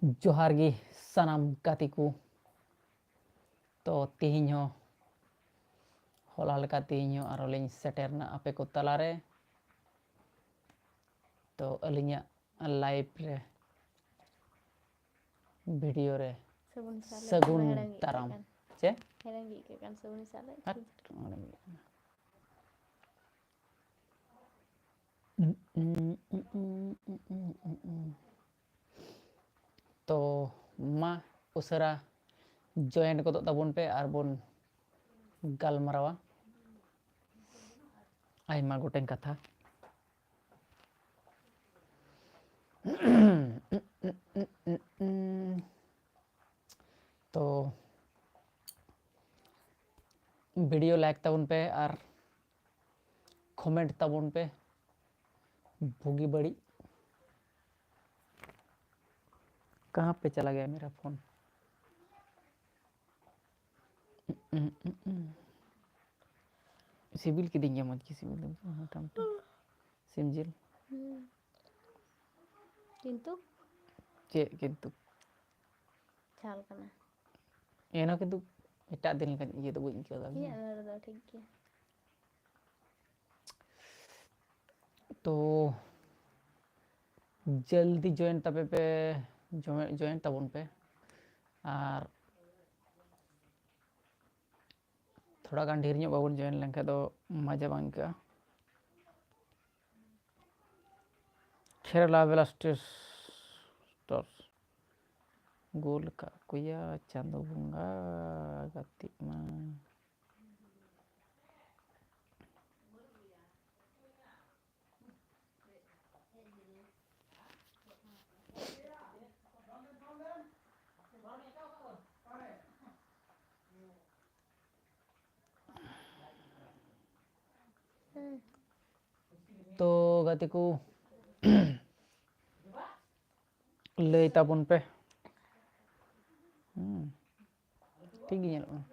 जोहार गी सनाम गाती को तो तिहिñ हो होला लेका तिहिñ हो आरो लिñ सेटेरना आपे को तलारे तो अलिña लाइव रे वीडियो रे सगुन ताराम चे हेरंगी के kan सगुन साले तो मा उसरा जॉइन को तबन पे आर बोन गालमारावा आयमा गोटें कथा तो वीडियो लाइक तबन पे और कमेंट तबन पे भूगी बड़ी कहाँ पे चला गया मेरा फोन सिविल की देंगे मत की सिविल सिमजिल किंतु चे किंतु चाल कना ये ना किंतु इटा दिन का ये तो वो इनके लगा ये अगर ठीक है तो जल्दी जॉइन तबे पे जॉइन तबन पे और थोड़ा गान ढेर ᱧᱚᱜ बाबन जॉइन लेंखा दो मजा बांग का केरला ब्लास्टर्स गोल का कुया चांदो बुंगा गति मा तो गति को ले ताबन पे ठीक है ना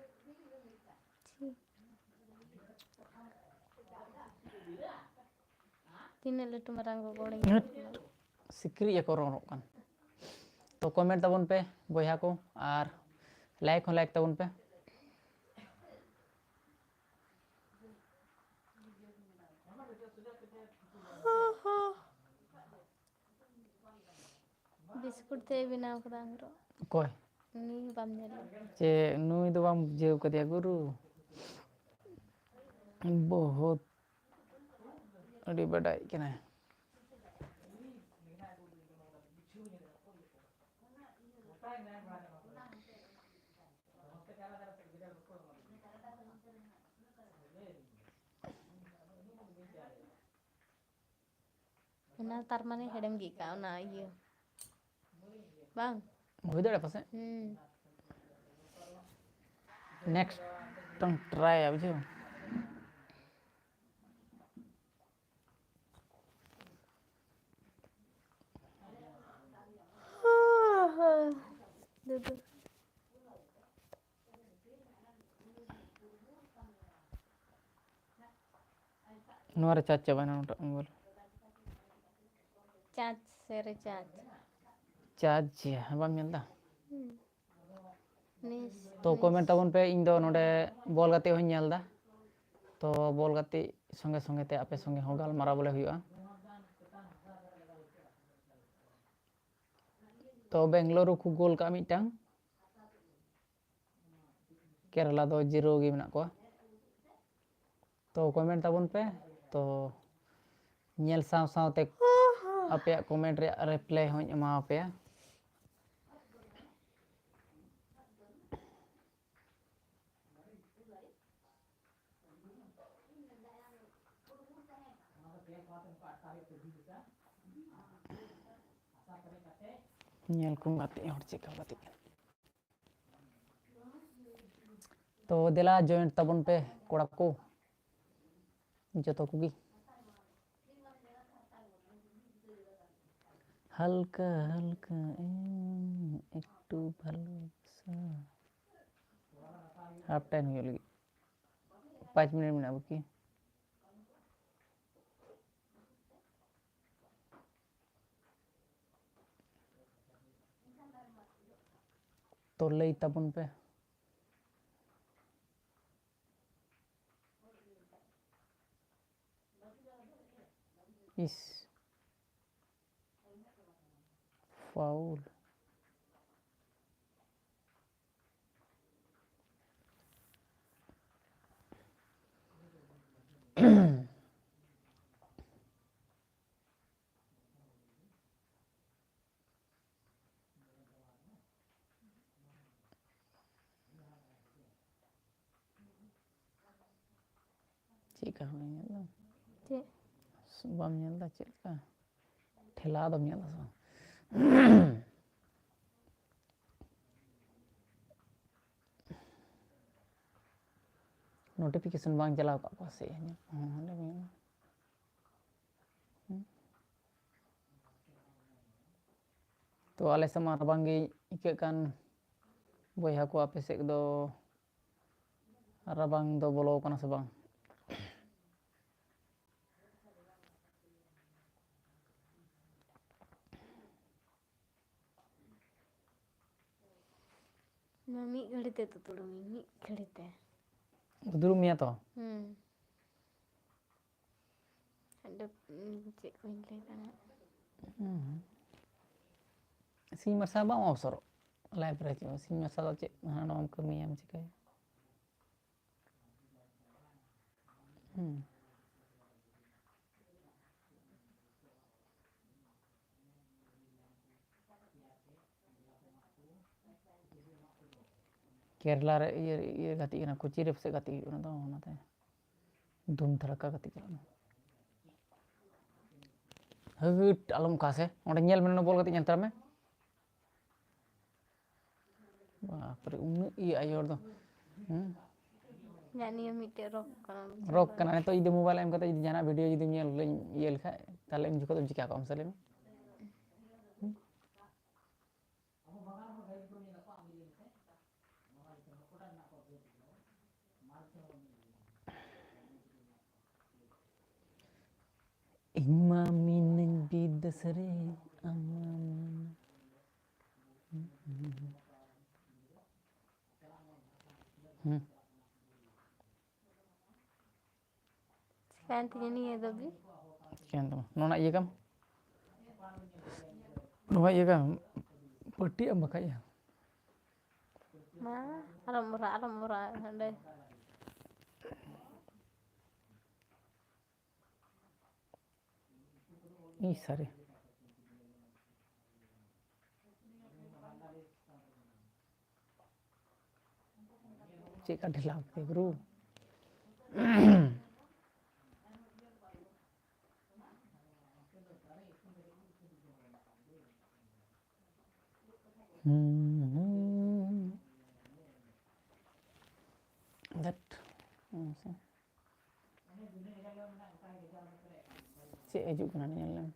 तीन लट्टू मरांग गोड़े सिक्री या कोरोना kan तो कमेंट तबन पे बोया को और लाइक हो लाइक तबन पे बिस्कुट ते बिना कदा हमरो कोई नी बाम नेल चे नुई दो बाम जेव कदिया गुरु बहुत अड़ी बड़ाई कना ना तार माने हेडम गी का ना ये बांग हुई दड़े पासे नेक्स्ट टंग ट्राई अब जो दे नोरे चाचा बना नोटा बोल चाच सेरे चाच चाच बाम मिलदा निस तो कमेंट तबन पे इन दो नोडे बॉल गाते होई नेलदा तो बॉल गाते संगे संगे ते आपे संगे हो गालमारा बोले हुआ तो बेंगलुरु को गोल का मिटांग केरला दो 0 गे मेना को तो कमेंट तबन पे तो नेल साव सावते आपे कमेंट रे रिप्लाई होई एमा आपे नेल को गाते और चेक गाते तो दिला जॉइन तबन पे कोड़ा को जतो कुगी हल्का हल्का एकटू भालोबासा हाफ टाइम हो लगी 5 मिनट में बाकी तो लई तबन पे इस फाउल चिका हुई Cik. bam nyelda चिका ठेला दम nyelda so notification bang chalaw kat ko se nya le bang तो आले sama rabang ge ikakan boyha ko ape sek do rabang do bolo kana se bang Mami घड़ी तो तुड़ मिमी घड़ी ते dulu mia to ada cik ko intai kana si marsa bang mau soro library ci si marsa do cek mana am kami am cikai Kerala re iya gati kana kuci re se gati kana to onate dum tharaka gati kana hagit alum kase onde nyel meno bol gati nyantar me wah pre iya ayor do nyanyi mite rock kana rok kana to ide mobile em kata ide jana video judi nyel yel kha tale em jiko dum cika ko am salim Imaminin bidasare amam sekarang nyanyi ya dobi kian to nona iya kam nona iya kam peti am bakaya ma alam murah ada ih sare cika dilak te bro that cik ajuk kana nyel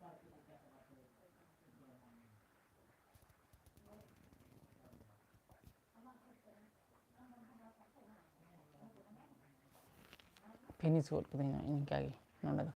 finish word ko ini kage nona